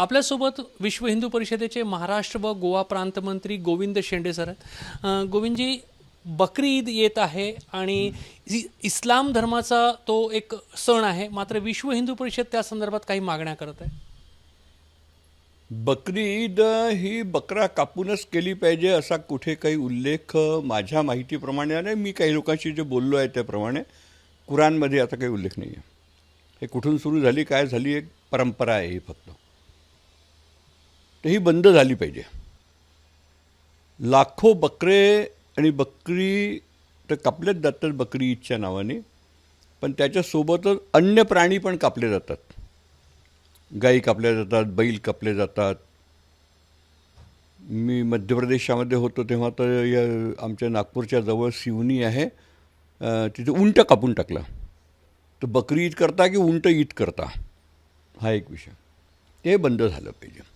आपल्यासोबत विश्व हिंदू परिषदेचे महाराष्ट्र व गोवा प्रांत मंत्री गोविंद शेंडे सर आहेत. गोविंदजी, बकरी ईद येत आहे आणि इस्लाम धर्माचा तो एक सण आहे, मात्र विश्व हिंदू परिषद त्या संदर्भात काही मागण्या करत आहे. बकरी ईद ही बकरा कापूनच केली पाहिजे असा कुठे काही उल्लेख माझ्या माहितीप्रमाणे आणि मी काही लोकांशी जे बोललो आहे त्याप्रमाणे कुराणमध्ये आता काही उल्लेख नाही आहे. हे कुठून सुरू झाली, काय झाली, एक परंपरा आहे ही फक्त. तर ही बंद झाली पाहिजे. लाखो बकरे आणि बकरी तर कापलेच जातात बकरी ईदच्या नावाने, पण त्याच्यासोबतच अन्य प्राणी पण कापले जातात. गाई कापल्या जातात, बैल कापले जातात. मी मध्य प्रदेशामध्ये होतो तेव्हा तर या आमच्या नागपूरच्या जवळ सिवनी आहे, तिथे उंट कापून टाकला. तर बकरी ईद करता की उंट ईद करता हा एक विषय. ते बंद झालं पाहिजे.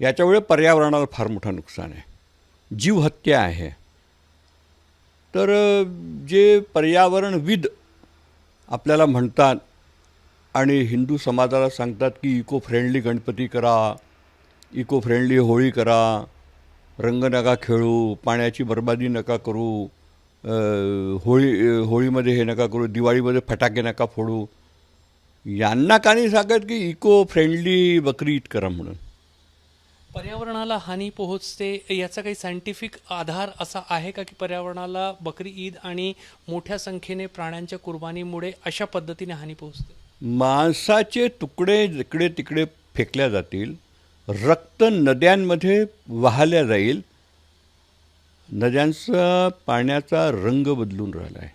याच्यामुळे पर्यावरणाला फार मोठं नुकसान आहे, जीवहत्या आहे. तर जे पर्यावरणविद आपल्याला म्हणतात आणि हिंदू समाजाला सांगतात की इको फ्रेंडली गणपती करा, इको फ्रेंडली होळी करा, रंग नका खेळू, पाण्याची बर्बादी नका करू, होळीमध्ये हे नका करू, दिवाळीमध्ये फटाके नका फोडू, यांना का नाही सांगत की इको फ्रेंडली बकरी ईद करा म्हणून. पर्यावरणाला हानी पोहोचते याचा काही सायंटिफिक आधार असा आहे का की पर्यावरणाला बकरी ईद आणि मोठ्या संख्येने प्राण्यांच्या कुर्बानीमुळे अशा पद्धतीने हानी पोहोचते? मांसाचे तुकडे जिकडे तिकडे फेकल्या जातील, रक्त नद्यांमध्ये वाहल्या जाईल, नद्यांचा पाण्याचा रंग बदलून राहिला आहे.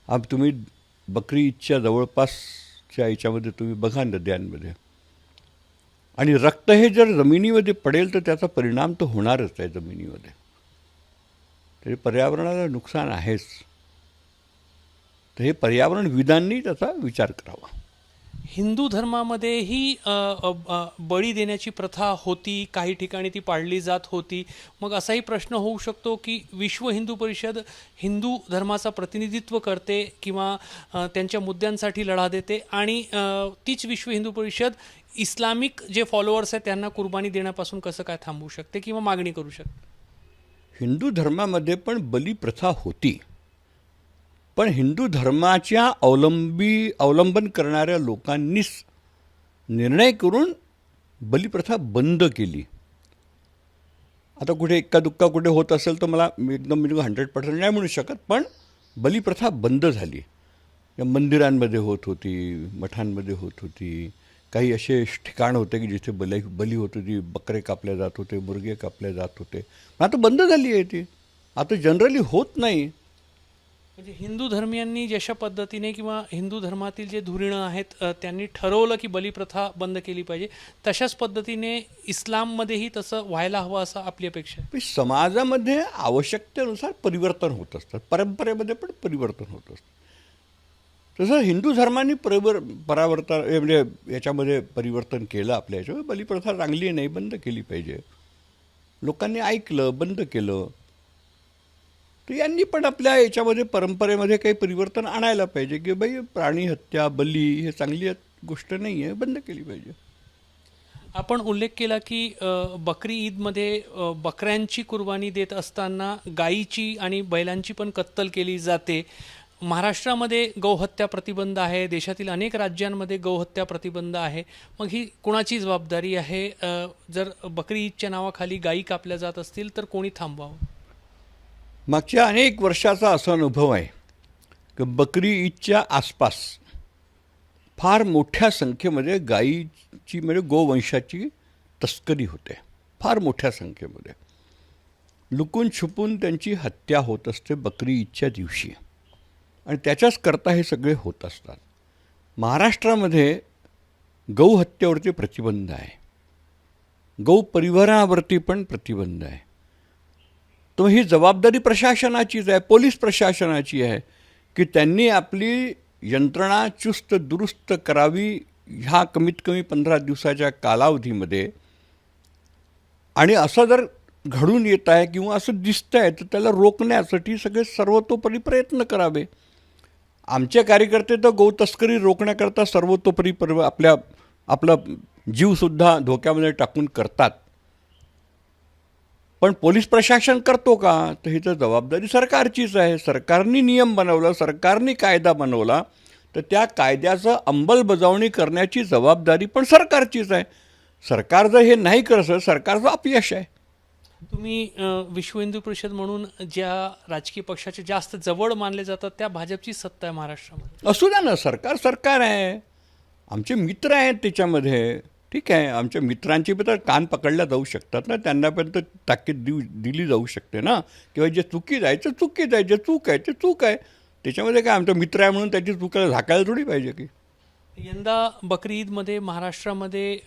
अब तुम्ही बकरी ईदच्या जवळपासच्या याच्यामध्ये तुम्ही बघा नद्यांमध्ये, आणि रक्त हे जर जमिनीमध्ये पडेल तर त्याचा परिणाम तर होणारच आहे जमिनीमध्ये. तरी पर्यावरणाला नुकसान आहेच. तर हे पर्यावरणविदांनी त्याचा विचार करावा. हिंदू धर्मामध्येही बळी देण्याची प्रथा होती, काही ठिकाणी ती पाळली जात होती. मग असाही प्रश्न होऊ शकतो की विश्व हिंदू परिषद हिंदू धर्माचा प्रतिनिधित्व करते किंवा त्यांच्या मुद्द्यांसाठी लढा देते आणि तीच विश्व हिंदू परिषद इस्लामिक जे फॉलोअर्स आहेत त्यांना कुर्बानी देण्यापासून कसं काय थांबवू शकते किंवा मागणी करू शकते? हिंदू धर्मामध्ये पण बलिप्रथा होती, पण हिंदू धर्माच्या अवलंबन करणाऱ्या लोकांनीच निर्णय करून बलिप्रथा बंद केली. आता कुठे एक्का दुक्का कुठे होत असेल तर मला एकदम 100% नाही म्हणू शकत, पण बलिप्रथा बंद झाली. मंदिरांमध्ये होत होती, मठांमध्ये होत होती, काही असे ठिकाण होते की जिथे बली होत होती, बकरे कापले जात होते, मुर्गे कापले जात होते. पण आता बंद झाली आहे ती. आता जनरली होत नाही. म्हणजे हिंदू धर्मियांनी जशा पद्धतीने किंवा हिंदू धर्मातील जे धुरीणं आहेत त्यांनी ठरवलं की बलिप्रथा बंद केली पाहिजे, तशाच पद्धतीने इस्लाममध्येही तसं व्हायला हवं असं आपली अपेक्षा आहे. समाजामध्ये आवश्यकतेनुसार परिवर्तन होत असतात, परंपरेमध्ये पण परिवर्तन होत असतं. तसं हिंदू धर्माने परावर्तन म्हणजे याच्यामध्ये परिवर्तन केलं आपल्या याच्यावर. बलिप्रथा चांगली नाही, बंद केली पाहिजे. लोकांनी ऐकलं, बंद केलं. तर यांनी पण आपल्या याच्यामध्ये परंपरेमध्ये काही परिवर्तन आणायला पाहिजे की बाई प्राणी हत्या, बली हे चांगली गोष्ट नाही आहे, बंद केली पाहिजे. आपण उल्लेख केला की बकरी ईदमध्ये बकऱ्यांची कुर्बानी देत असताना गायीची आणि बैलांची पण कत्तल केली जाते. महाराष्ट्रामध्ये गौहत्या प्रतिबंध आहे, देशातील अनेक राज्यांमध्ये गौहत्या प्रतिबंध आहे. मग ही कोणाची जबाबदारी आहे? जर बकरी ईदच्या नावाखाली गायी कापल्या जात असतील तर कोणी थांबवावं? मागच्या अनेक वर्षाचा असा अनुभव आहे की बकरी ईदच्या आसपास फार मोठ्या संख्येमध्ये गायीची म्हणजे गोवंशाची तस्करी होते. फार मोठ्या संख्येमध्ये लुकून छुपून त्यांची हत्या होत असते बकरी ईदच्या दिवशी, आणि त्याच्याच करता हे सगळे होत असतात. महाराष्ट्रामध्ये गौहत्येवरती प्रतिबंध आहे, गौ परिवहनावरती पण प्रतिबंध आहे. तर ही जबाबदारी प्रशासनाचीच आहे, पोलीस प्रशासनाची आहे की त्यांनी आपली यंत्रणा चुस्त दुरुस्त करावी ह्या कमीत कमी 15 दिवसाच्या कालावधीमध्ये. आणि असं जर घडून येत आहे किंवा असं दिसतं आहे तर त्याला रोखण्यासाठी सगळे सर्वतोपरी प्रयत्न करावे. आमचे कार्यकर्ते तर गौ तस्करी रोखण्याकरता सर्वतोपरी आपलं जीवसुद्धा धोक्यामध्ये टाकून करतात. पण पोलीस प्रशासन करतो का? तर ही तर जबाबदारी सरकारचीच आहे. सरकारने नियम बनवला, सरकारने कायदा बनवला, तर त्या कायद्याचं अंमलबजावणी करण्याची जबाबदारी पण सरकारचीच आहे. सरकार जर हे नाही करत, सरकारचं अपयश आहे. तुम्ही विश्व हिंदू परिषद म्हणून ज्या राजकीय पक्षाचे जास्त जवळ मानले जातात त्या भाजपची सत्ता आहे महाराष्ट्रामध्ये. असू द्या ना, सरकार आहे. आमचे मित्र आहेत त्याच्यामध्ये. ठीक आहे, आमच्या मित्रांची पण तर कान पकडल्या जाऊ शकतात ना, त्यांना पण तर ताकीद दिली जाऊ शकते ना, किंवा जे चुकीचं आहे ते चुकीचं आहे, जे चूक आहे ते चूक आहे. त्याच्यामध्ये काय आमचा मित्र आहे म्हणून त्याची चुकाला झाकायला थोडी पाहिजे की. यंदा बकरी ईदमध्ये महाराष्ट्रामध्ये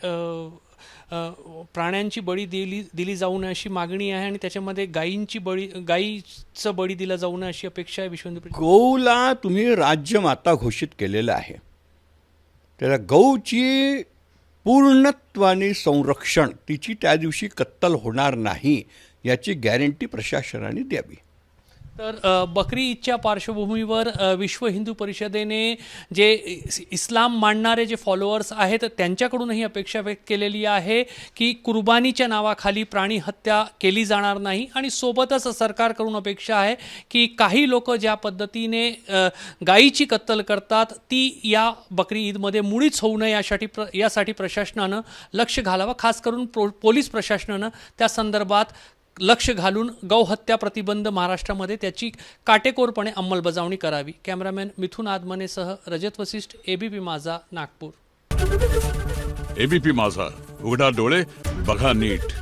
प्राण्यांची बळी दिली जाऊ नये अशी मागणी आहे आणि त्याच्यामध्ये गायीचं बळी दिला जाऊ नये अशी अपेक्षा आहे विश्व हिंदू परिषद. गौला तुम्ही राज्यमाता घोषित केलेलं आहे. त्याला गौची पूर्णत्वाने संरक्षण, तिची त्या दिवशी कत्तल होणार नाही याची गॅरंटी प्रशासनाने द्यावी. तर बकरी ईदच्या पार्श्वभूमीवर विश्व हिंदू परिषदेने जे इस्लाम मानणारे जे फॉलोअर्स आहेत त्यांच्याकडूनही अपेक्षा व्यक्त केलेली आहे की कुर्बानीच्या नावाखाली प्राणी हत्या केली जाणार नाही. आणि सोबतच सरकारकडून अपेक्षा आहे की काही लोक ज्या पद्धतीने गायीची कत्तल करतात ती या बकरी ईदमध्ये मुळीच होऊ नये यासाठी प्रशासनानं लक्ष घालावं. खास करून पोलीस प्रशासनानं त्या संदर्भात लक्ष घालून गौहत्या प्रतिबंध महाराष्ट्रामध्ये त्याची काटेकोरपणे अंमलबजावणी करावी. कॅमेरामॅन मिथुन आदमनेसह रजत वसिष्ठ, एबीपी माझा, नागपूर. एबीपी माझा, उघडा डोळे बघा नीट.